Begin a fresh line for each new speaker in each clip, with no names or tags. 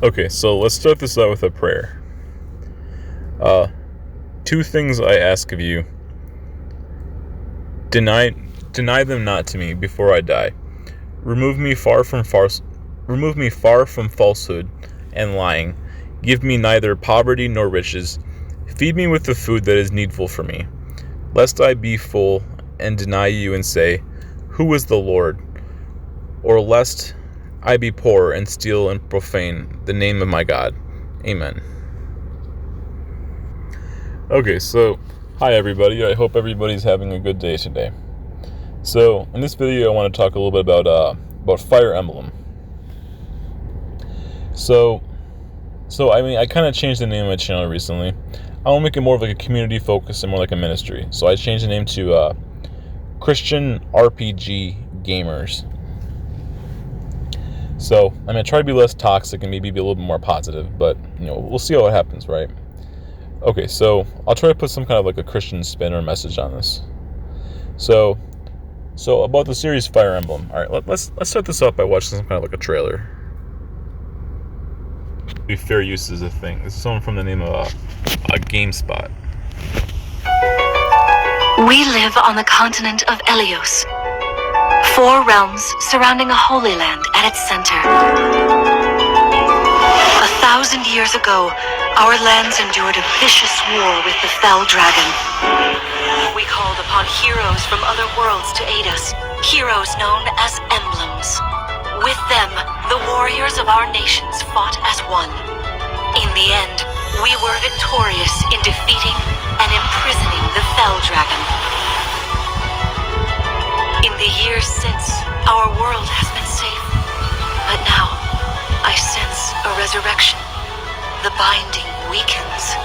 Okay, so let's start this out with a prayer. Uh, Two things I ask of you. Deny, deny them not to me before I die. Remove me far from falsehood and lying. Give me neither poverty nor riches. Feed me with the food that is needful for me, lest I be full and deny you and say, Who is the Lord? Or lest I be poor and steal and profane the name of my God. Amen. Okay, so hi everybody. I hope everybody's having a good day today. So in this video, I want to talk a little bit about Fire Emblem. So I kind of changed the name of my channel recently. I want to make it more of like a community focus and more like a ministry. So I changed the name to Christian RPG Gamers. So I'm gonna try to be less toxic and maybe be a little bit more positive, but we'll see how it happens, right? Okay, so I'll try to put some kind of like a Christian spin or message on this. So about the series Fire Emblem. All right, let's start this off by watching some kind of like a trailer. Fair use is a thing. This is someone from the name of a GameSpot.
We live on the continent of Elios. 4 realms surrounding a holy land at its center. 1,000 years ago, our lands endured a vicious war with the fell dragon. We called upon heroes from other worlds to aid us, heroes known as Emblems. With them, the warriors of our nations fought as one. In the end, we were victorious in defeating and imprisoning the fell dragon. In the years since, our world has been safe. But now, I sense a resurrection. The binding weakens.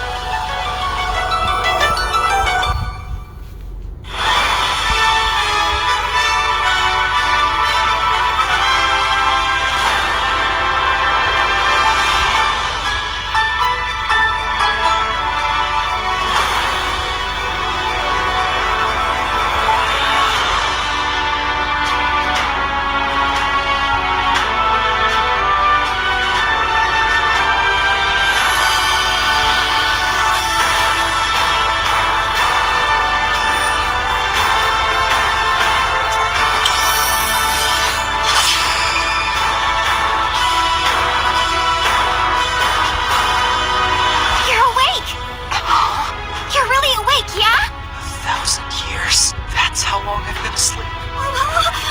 How long I've been asleep.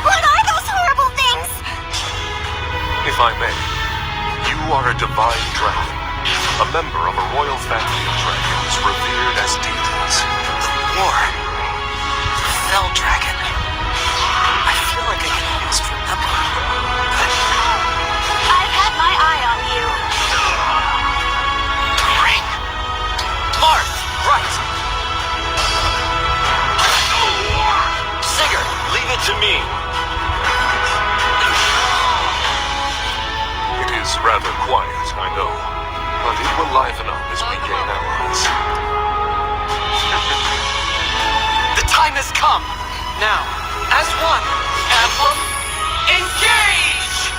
What are those horrible things?
If I may, you are a divine dragon, a member of a royal family of dragons revered as deities.
The war. The fell dragon. I feel like I can almost remember. But
I've had my eye on you.
the ring. Marth, right.
Leave it to me. It is rather quiet, I know, but it will liven up as we gain allies.
The time has come. Now, as one, Emblem, engage!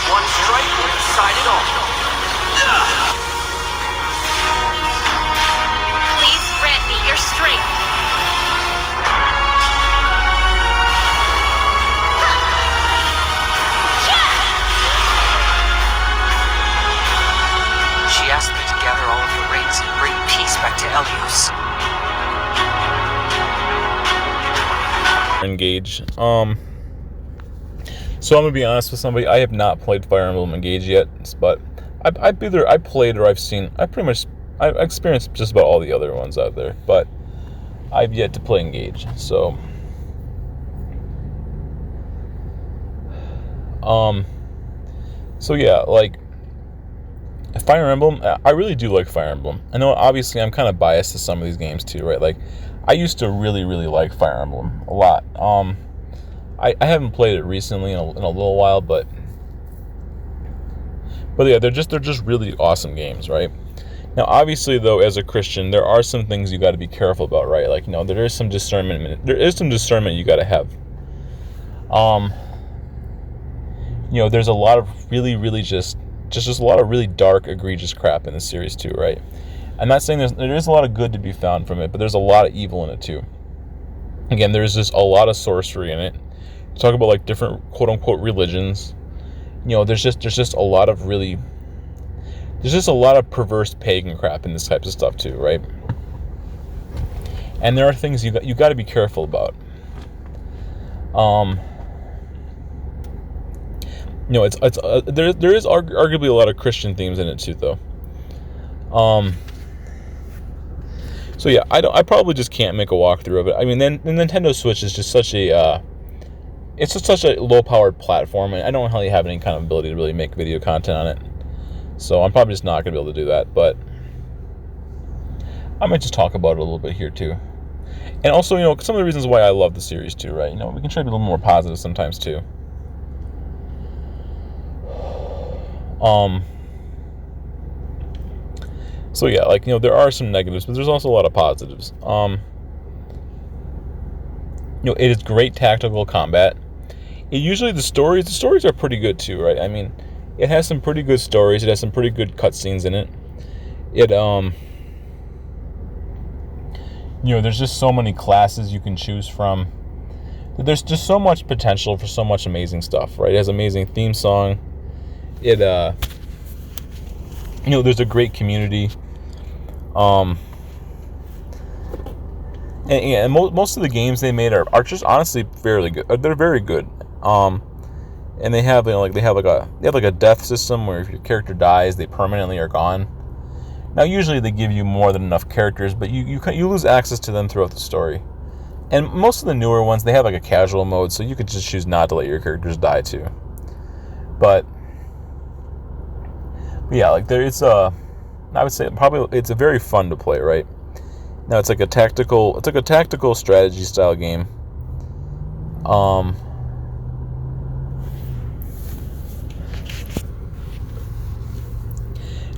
One strike will decide it all.
Grant me your strength.
She asked me to gather all of the raids and bring peace back to Elios.
Engage. So I'm gonna be honest with somebody. I have not played Fire Emblem Engage yet, but I've either played or I've experienced just about all the other ones out there, but I've yet to play Engage. So, yeah, like Fire Emblem, I really do like Fire Emblem. I know, obviously, I'm kind of biased to some of these games too, right? Like, I used to really, really like Fire Emblem a lot. I haven't played it recently in a little while, but yeah, they're just really awesome games, right? Now, obviously, though, as a Christian, there are some things you got to be careful about, right? Like, there is some discernment. There is some discernment you got to have. Um, there's a lot of really just a lot of really dark, egregious crap in the series too, right? I'm not saying there is a lot of good to be found from it, but there's a lot of evil in it too. Again, there's just a lot of sorcery in it. Talk about like different quote unquote religions. There's just a lot of perverse pagan crap in this type of stuff too, right? And there are things you got to be careful about. There is arguably a lot of Christian themes in it too, though. So yeah, I probably just can't make a walkthrough of it. I mean, then the Nintendo Switch is just such a it's just such a low-powered platform, and I don't really have any kind of ability to really make video content on it. So I'm probably just not going to be able to do that, but I might just talk about it a little bit here too. And also, some of the reasons why I love the series too, right? We can try to be a little more positive sometimes too. So yeah, like, there are some negatives, but there's also a lot of positives. It is great tactical combat. The stories are pretty good too, right? I mean, it has some pretty good stories. It has some pretty good cutscenes in it. There's just so many classes you can choose from. There's just so much potential for so much amazing stuff, right? It has an amazing theme song. There's a great community. And most of the games they made are just honestly fairly good. They're very good. And they have like a death system where if your character dies, they permanently are gone. Now usually they give you more than enough characters, but you lose access to them throughout the story. And most of the newer ones, they have like a casual mode, so you could just choose not to let your characters die too. But yeah, like I would say probably it's a very fun to play, right? Now it's like a tactical strategy style game.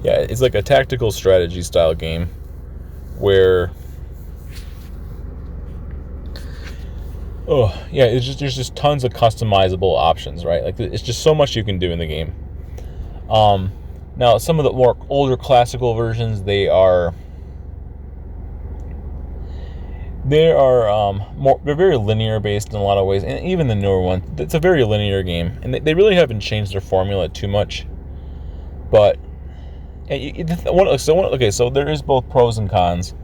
Yeah, it's like a tactical strategy style game where there's just tons of customizable options, right? Like it's just so much you can do in the game. Now some of the more older classical versions, they're very linear based in a lot of ways, and even the newer one, it's a very linear game, and they really haven't changed their formula too much. But so there is both pros and cons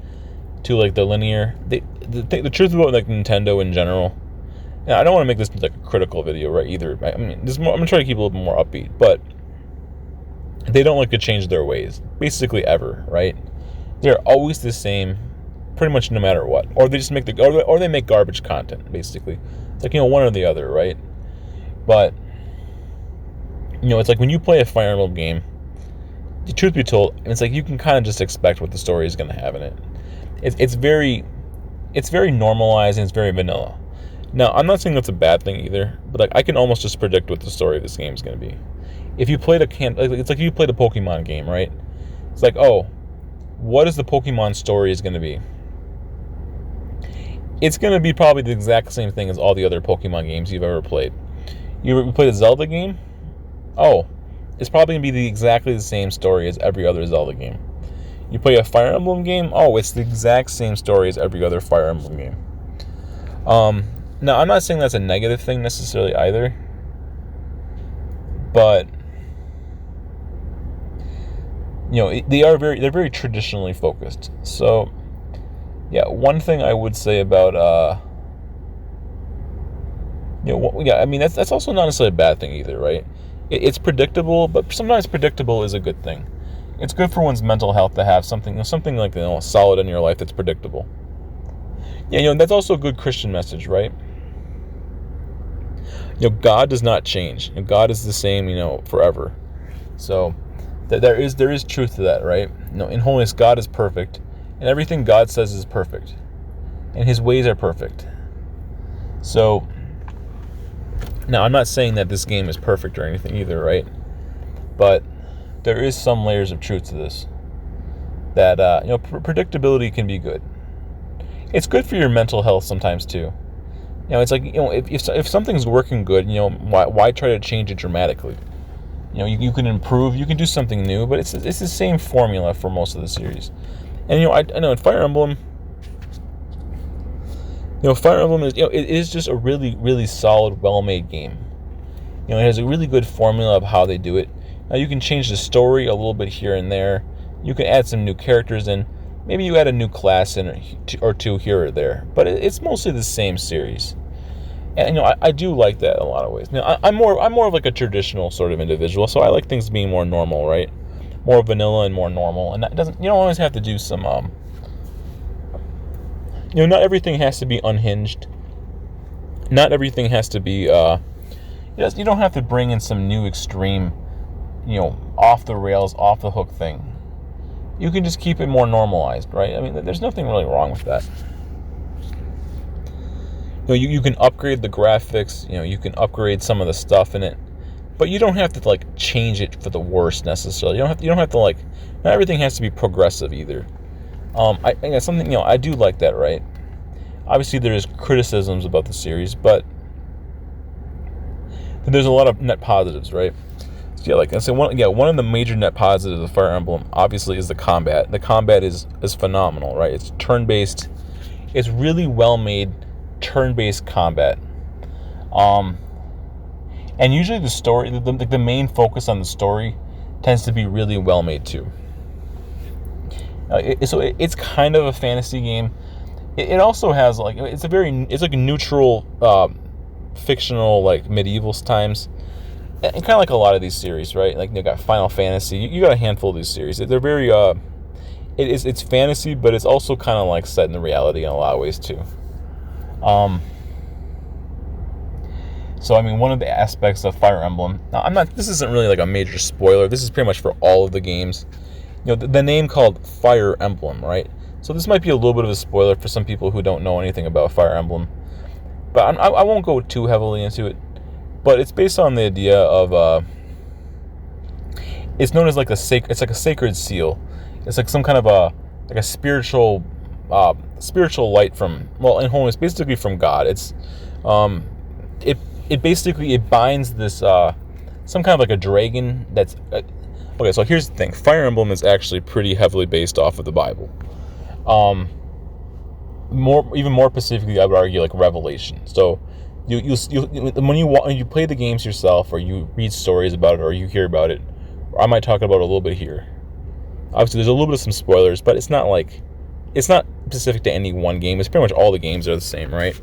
to like the linear. The truth about like Nintendo in general, and I don't want to make this like a critical video, right? Either. I mean, I'm gonna try to keep it a little bit more upbeat, but they don't like to change their ways, basically ever, right? They're always the same, pretty much no matter what, or they just make or they make garbage content, basically. It's like one or the other, right? But it's like when you play a Fire Emblem game, the truth be told, it's like you can kind of just expect what the story is going to have in it. It's very normalized and it's very vanilla. Now, I'm not saying that's a bad thing either, but like I can almost just predict what the story of this game is going to be. If you played it's like you played a Pokemon game, right? It's like, oh, what is the Pokemon story is going to be? It's going to be probably the exact same thing as all the other Pokemon games you've ever played. You ever played a Zelda game? Oh, it's probably going to be exactly the same story as every other Zelda game. You play a Fire Emblem game? Oh, it's the exact same story as every other Fire Emblem game. Now, I'm not saying that's a negative thing necessarily either, but they're very traditionally focused. So, yeah, one thing I would say about I mean that's also not necessarily a bad thing either, right? It's predictable, but sometimes predictable is a good thing. It's good for one's mental health to have something like solid in your life that's predictable. Yeah, that's also a good Christian message, right? God does not change. God is the same, forever. So there is truth to that, right? In holiness, God is perfect, and everything God says is perfect, and His ways are perfect. So now, I'm not saying that this game is perfect or anything either, right? But there is some layers of truth to this. That predictability can be good. It's good for your mental health sometimes too. It's like, if something's working good, why try to change it dramatically? You can improve, you can do something new, but it's the same formula for most of the series. And I know in Fire Emblem, Fire Emblem is it is just a really, really solid, well-made game. It has a really good formula of how they do it. Now you can change the story a little bit here and there. You can add some new characters in. Maybe you add a new class in or two here or there, but it's mostly the same series. And I do like that in a lot of ways. I'm more of like a traditional sort of individual, so I like things being more normal, right? More vanilla and more normal, and that doesn't. You don't always have to do some. Not everything has to be unhinged. Not everything has to be. You don't have to bring in some new extreme, off the rails, off the hook thing. You can just keep it more normalized, right? I mean, there's nothing really wrong with that. You can upgrade the graphics, you can upgrade some of the stuff in it, but you don't have to like change it for the worse necessarily. You don't have to like. Not everything has to be progressive either. I do like that, right? Obviously, there's criticisms about the series, but there's a lot of net positives, right? So one of the major net positives of Fire Emblem obviously is the combat. The combat is phenomenal, right? It's turn-based. It's really well-made turn-based combat. And usually the story, the main focus on the story, tends to be really well-made too. So it's kind of a fantasy game. It also has like it's like a neutral, fictional like medieval times. And kind of like a lot of these series, right? Like you got Final Fantasy, you got a handful of these series. They're very, it's fantasy, but it's also kind of like set in the reality in a lot of ways too. So I mean, one of the aspects of Fire Emblem. Now, this isn't really like a major spoiler. This is pretty much for all of the games. The name called Fire Emblem, right? So this might be a little bit of a spoiler for some people who don't know anything about Fire Emblem. But I won't go too heavily into it. But it's based on the idea of it's known as like it's like a sacred seal. It's like some kind of a spiritual light from, in holiness, basically from God. It's it binds this some kind of like a dragon that's okay. So here's the thing: Fire Emblem is actually pretty heavily based off of the Bible. Even more specifically, I would argue like Revelation. So when you play the games yourself, or you read stories about it, or you hear about it, or I might talk about it a little bit here. Obviously, there's a little bit of some spoilers, but it's not specific to any one game. It's pretty much all the games are the same, right?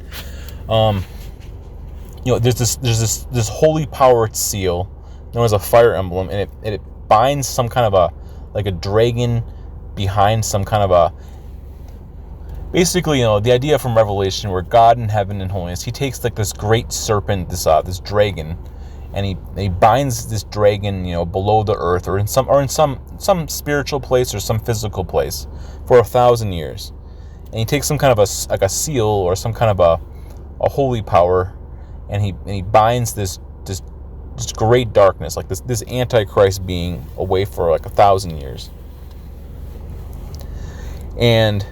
There's this holy power seal known as a Fire Emblem, and it binds some kind of a dragon behind some kind of a. Basically, the idea from Revelation, where God in heaven and holiness, he takes like this great serpent, this dragon, and he binds this dragon, below the earth, or in some spiritual place or some physical place for 1,000 years, and he takes some kind of a seal or some kind of a holy power, and he binds this great darkness, like this Antichrist being, away for like 1,000 years, and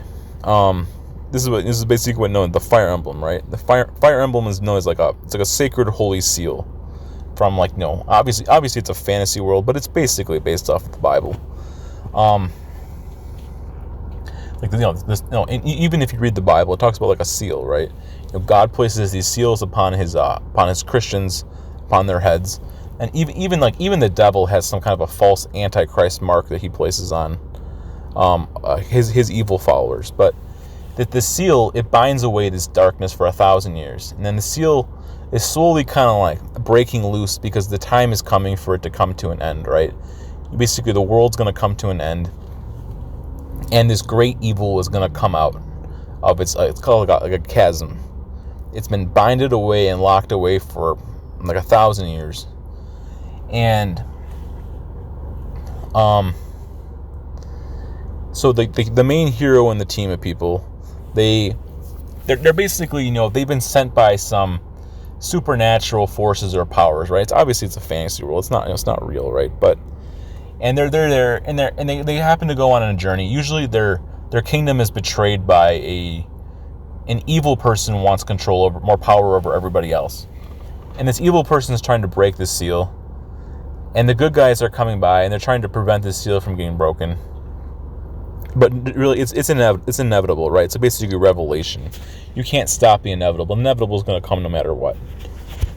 this is basically what known the Fire Emblem, right? The Fire Emblem is known as like a sacred holy seal from obviously it's a fantasy world, but it's basically based off of the Bible. Even if you read the Bible, it talks about like a seal, right? God places these seals upon his Christians, upon their heads, and even the devil has some kind of a false Antichrist mark that he places on his evil followers. But that the seal, it binds away this darkness for 1,000 years, and then the seal is slowly kind of like breaking loose because the time is coming for it to come to an end, right? Basically, the world's going to come to an end, and this great evil is going to come out of it's called like a chasm. It's been binded away and locked away for like 1,000 years, and so the main hero and the team of people, they're basically, they've been sent by some supernatural forces or powers, right? It's a fantasy world. It's not real, right? But they're there, and they happen to go on a journey. Usually their kingdom is betrayed by an evil person wants control over, more power over everybody else. And this evil person is trying to break this seal. And the good guys are coming by, and they're trying to prevent this seal from getting broken. But really, it's inevitable, right? So basically, revelation. You can't stop the inevitable. The inevitable is going to come no matter what.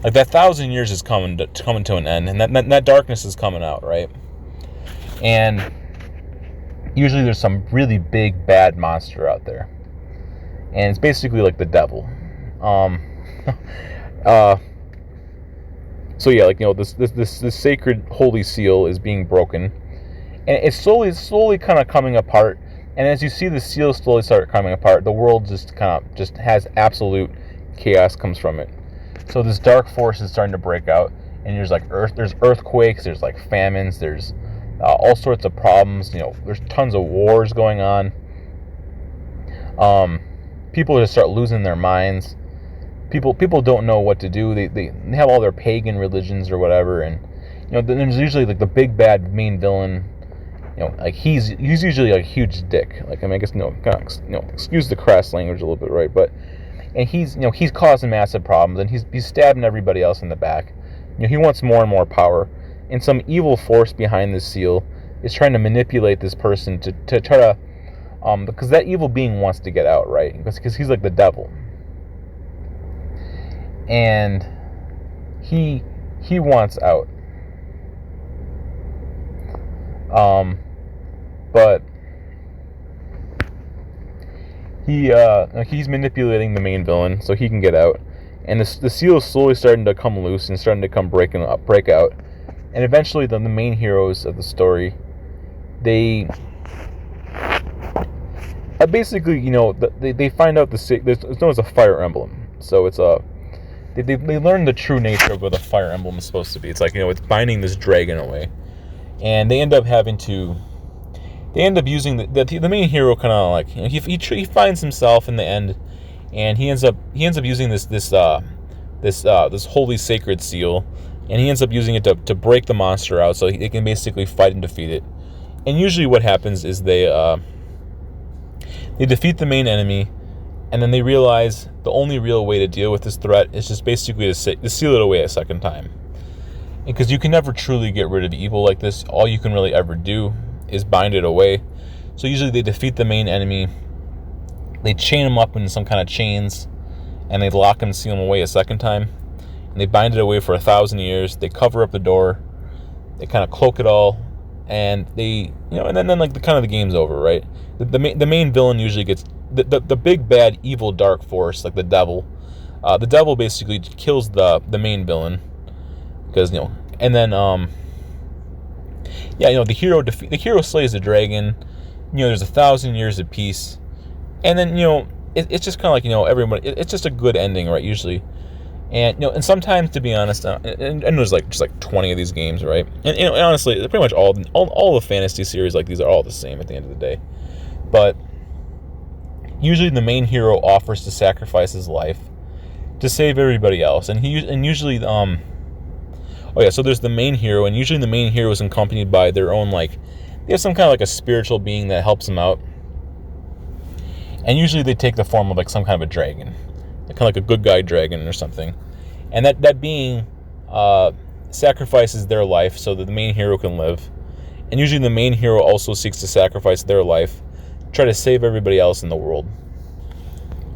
Like that 1,000 years is coming to an end, and that darkness is coming out, right? And usually there's some really big bad monster out there, and it's basically like the devil. So yeah, like, you know, this sacred holy seal is being broken, and it's slowly kind of coming apart. And as you see the seal slowly start coming apart, the world just has absolute chaos comes from it. So this dark force is starting to break out, and there's earthquakes, there's like famines, there's all sorts of problems. You know, there's tons of wars going on. People just start losing their minds. People don't know what to do. They have all their pagan religions or whatever, and you know, there's usually like the big bad main villain. You know, like he's usually like a huge dick. Like, I mean, I guess excuse the crass language a little bit, right? But and he's causing massive problems, and he's stabbing everybody else in the back. You know, he wants more and more power, and some evil force behind this seal is trying to manipulate this person to try to because that evil being wants to get out, right? Because he's like the devil, and he wants out. But he's manipulating the main villain so he can get out, and the seal is slowly starting to come loose and starting to break out, and eventually the main heroes of the story, they basically, you know, they find out it's known as a fire emblem. So it's they learn the true nature of what a fire emblem is supposed to be. It's like, you know, it's binding this dragon away, and they end up using the main hero kind of like, you know, he finds himself in the end, and he ends up using this holy sacred seal, and he ends up using it to break the monster out so they can basically fight and defeat it. And usually what happens is they defeat the main enemy, and then they realize the only real way to deal with this threat is just basically to seal it away a second time. Because you can never truly get rid of evil like this. All you can really ever do is bind it away. So usually they defeat the main enemy, they chain him up in some kind of chains, and they lock him and seal him away a second time, and they bind it away for 1,000 years. They cover up the door, they kind of cloak it all, and they, you know, and then like the game's over, right? The main villain usually gets the big bad evil dark force, like the devil. The devil basically kills the main villain, because, you know, and then yeah, you know, the hero slays the dragon. You know, there's 1,000 years of peace, and then, you know, it's just kind of like, you know, everybody. It's just a good ending, right? Usually, and, you know, and sometimes, to be honest, and there's like just like 20 of these games, right? And, you know, honestly, pretty much all the fantasy series like these are all the same at the end of the day. But usually the main hero offers to sacrifice his life to save everybody else, and usually oh yeah, so there's the main hero, and usually the main hero is accompanied by their own, like, they have some kind of like a spiritual being that helps them out. And usually they take the form of like some kind of a dragon, kind of like a good guy dragon or something. And that being sacrifices their life so that the main hero can live. And usually the main hero also seeks to sacrifice their life, try to save everybody else in the world.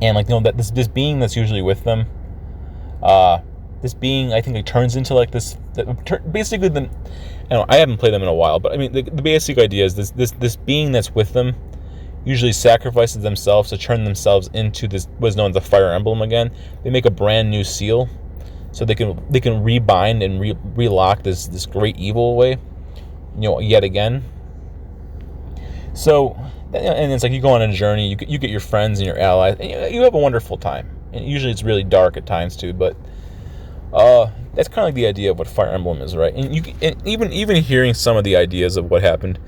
And, like, you know, that this being that's usually with them, this being, I think, it turns into like this. Basically, I haven't played them in a while, but I mean, the basic idea is this being that's with them usually sacrifices themselves to turn themselves into this what's known as the fire emblem again. They make a brand new seal, so they can rebind and relock this great evil away, you know, yet again. So, and it's like you go on a journey, you get your friends and your allies, and you have a wonderful time. And usually it's really dark at times too, but that's kind of like the idea of what Fire Emblem is, right? And even hearing some of the ideas of what happened,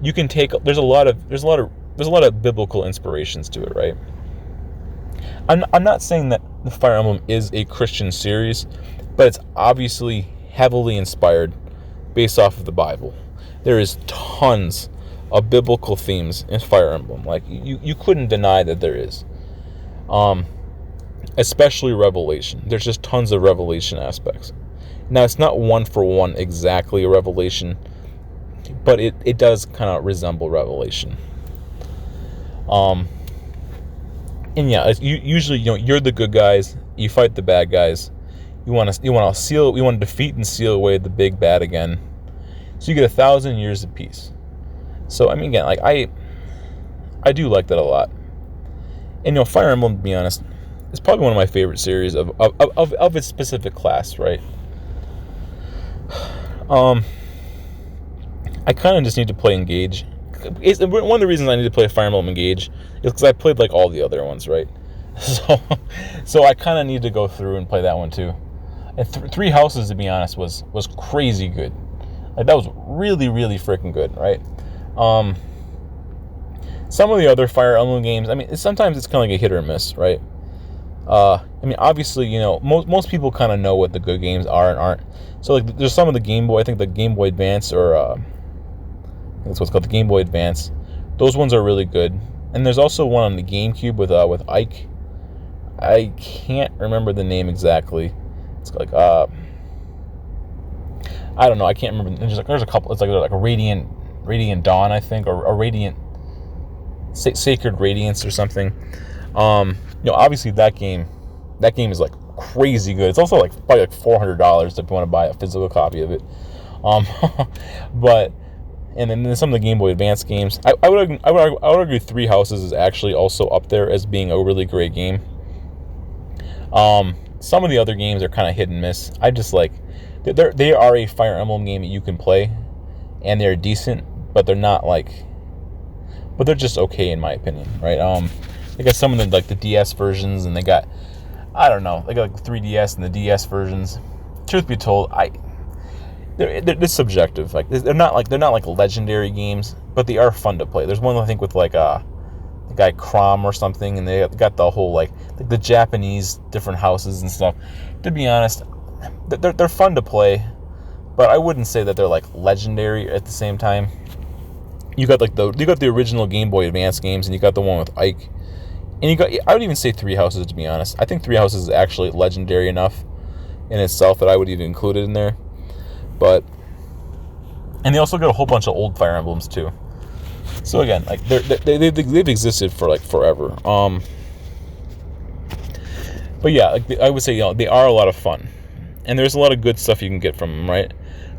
you can take. There's a lot of biblical inspirations to it, right? I'm not saying that the Fire Emblem is a Christian series, but it's obviously heavily inspired based off of the Bible. There is tons of biblical themes in Fire Emblem. Like, you couldn't deny that there is. Especially Revelation. There's just tons of Revelation aspects. Now, it's not one for one exactly a Revelation, but it does kind of resemble Revelation. And yeah, usually, you're the good guys, you fight the bad guys. You want to defeat and seal away the big bad again. So you get 1,000 years of peace. So I mean, again, like I do like that a lot. And Fire Emblem, to be honest, is probably one of my favorite series of its specific class, right? I kind of just need to play Engage. One of the reasons I need to play Fire Emblem Engage is because I played like all the other ones, right? So I kind of need to go through and play that one too. And Three Houses, to be honest, was crazy good. Like, that was really, really freaking good, right? Some of the other Fire Emblem games, I mean, sometimes it's kind of like a hit or miss, right? I mean, obviously, most people kind of know what the good games are and aren't. So, like, there's some of the Game Boy, I think the Game Boy Advance, or that's what's called the Game Boy Advance. Those ones are really good. And there's also one on the GameCube with Ike. I can't remember the name exactly. It's like I don't know. I can't remember. There's a couple. It's like a Radiant Dawn, I think, or a Radiant Sacred Radiance or something. Obviously that game is like crazy good. It's also like probably like $400 if you want to buy a physical copy of it. But and then some of the Game Boy Advance games, I would argue Three Houses is actually also up there as being a really great game. Some of the other games are kind of hit and miss. I just like they are a Fire Emblem game that you can play, and they're decent, but they're not like, but they're just okay in my opinion, right? They got some of the like the DS versions, and they got, I don't know, they got like the 3DS and the DS versions. Truth be told, they're subjective. Like they're not like legendary games, but they are fun to play. There's one I think with like the guy Crom or something, and they got the whole like the Japanese different houses and stuff. To be honest, they're fun to play, but I wouldn't say that they're like legendary at the same time. You got the original Game Boy Advance games, and you got the one with Ike, and I would even say Three Houses, to be honest. I think Three Houses is actually legendary enough in itself that I would even include it in there. And they also got a whole bunch of old Fire Emblems too. So again, like they've existed for like forever. But yeah, like I would say, they are a lot of fun, and there's a lot of good stuff you can get from them, right?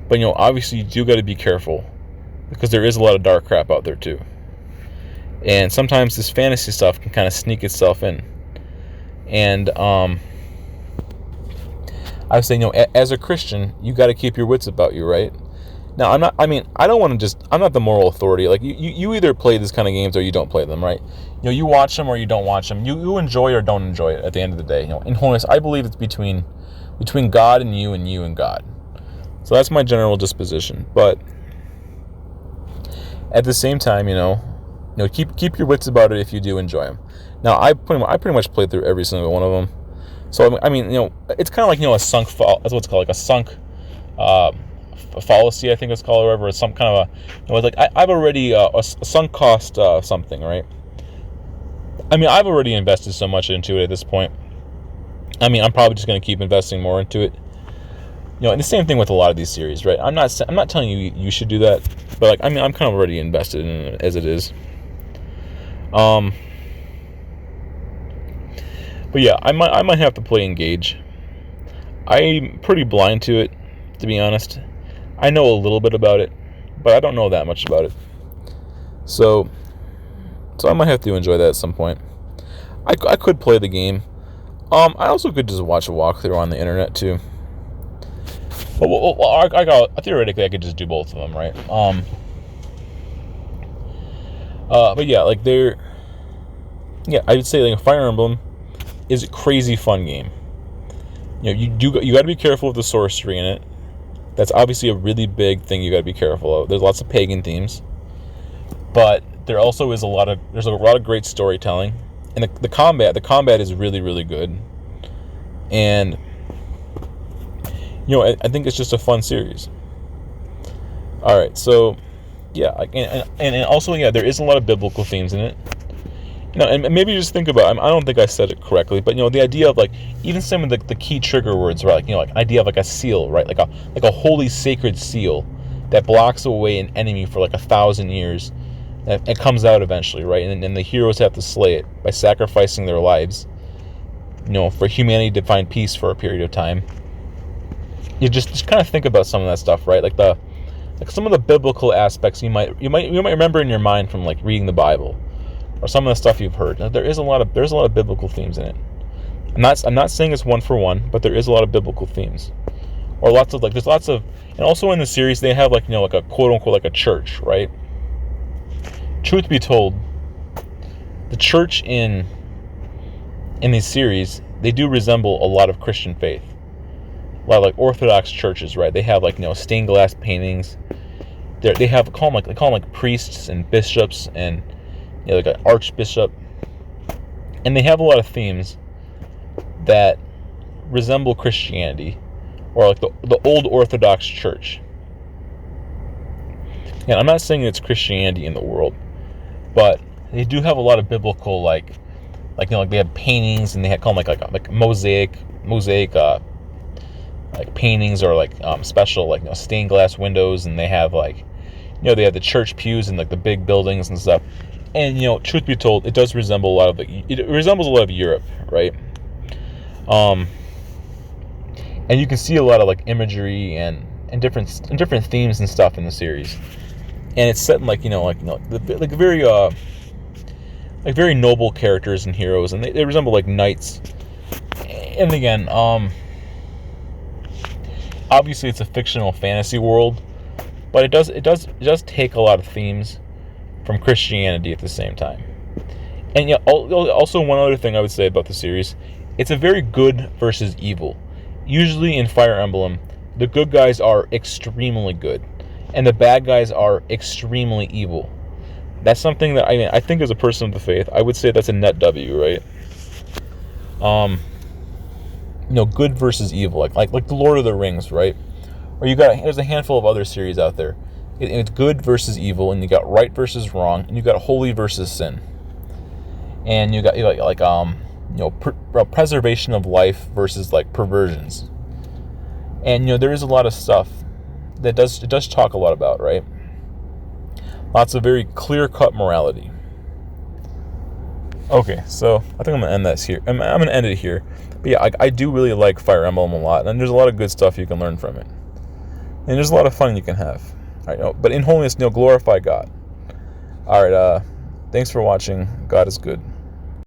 But obviously you do got to be careful, because there is a lot of dark crap out there too, and sometimes this fantasy stuff can kind of sneak itself in. And I would say, as a Christian, you got to keep your wits about you, right? Now, I'm not the moral authority. Like, you either play these kind of games or you don't play them, right? You watch them or you don't watch them. You enjoy or don't enjoy it at the end of the day. In holiness, I believe it's between God and you and God. So that's my general disposition. But at the same time, keep your wits about it if you do enjoy them. Now, I pretty much played through every single one of them. So I mean, it's kind of like a sunk fall. That's what it's called, like a sunk fallacy, I think it's called, or whatever. It's some kind of it's like I've already a sunk cost something, right? I mean, I've already invested so much into it at this point. I mean, I'm probably just going to keep investing more into it. And the same thing with a lot of these series, right? I'm not telling you should do that, but like, I mean, I'm kind of already invested in it as it is. But yeah, I might have to play Engage. I'm pretty blind to it, to be honest. I know a little bit about it, but I don't know that much about it. So I might have to enjoy that at some point. I could play the game. I also could just watch a walkthrough on the internet too. But theoretically, I could just do both of them, right? But yeah, like I would say like Fire Emblem is a crazy fun game. You got to be careful of the sorcery in it. That's obviously a really big thing you got to be careful of. There's lots of pagan themes, but there also is a lot of great storytelling, and the combat is really, really good. And I think it's just a fun series. All right, so yeah, and also, yeah, there is a lot of biblical themes in it, And maybe just think about, I don't think I said it correctly, but the idea of like even some of the key trigger words, right? Like like idea of like a seal, right? Like a holy sacred seal that blocks away an enemy for like 1,000 years. It comes out eventually, right? And the heroes have to slay it by sacrificing their lives, for humanity to find peace for a period of time. You just kind of think about some of that stuff, right? Like some of the biblical aspects you might remember in your mind from like reading the Bible, or some of the stuff you've heard. Now, there's a lot of biblical themes in it. I'm not saying it's one for one, but there is a lot of biblical themes, or there's lots of, and also in the series they have like like a quote unquote like a church, right? Truth be told, the church in these series, they do resemble a lot of Christian faith. A lot of like Orthodox churches, right? They have like stained glass paintings. They call them like priests and bishops and like an archbishop, and they have a lot of themes that resemble Christianity, or like the old Orthodox church. And I'm not saying it's Christianity in the world, but they do have a lot of biblical like they have paintings, and they call them like mosaic like paintings, or like special like stained glass windows, and they have like they have the church pews and like the big buildings and stuff. And truth be told, it does resemble a lot of it resembles a lot of Europe, right? And you can see a lot of like imagery and different themes and stuff in the series. And it's set in like very noble characters and heroes, and they resemble like knights. And again, obviously it's a fictional fantasy world, but it does take a lot of themes from Christianity at the same time. And also one other thing I would say about the series, it's a very good versus evil. Usually in Fire Emblem, the good guys are extremely good, and the bad guys are extremely evil. That's something that I think as a person of the faith, I would say that's a net W, right? Good versus evil, like the Lord of the Rings, right? Or there's a handful of other series out there. It's good versus evil, and you got right versus wrong, and you got holy versus sin, and you got preservation of life versus like perversions. And there is a lot of stuff that it does talk a lot about, right? Lots of very clear-cut morality. Okay, so I think I'm gonna end this here. I'm gonna end it here. But yeah, I do really like Fire Emblem a lot, and there's a lot of good stuff you can learn from it, and there's a lot of fun you can have. All right, but in holiness, glorify God. All right, thanks for watching. God is good.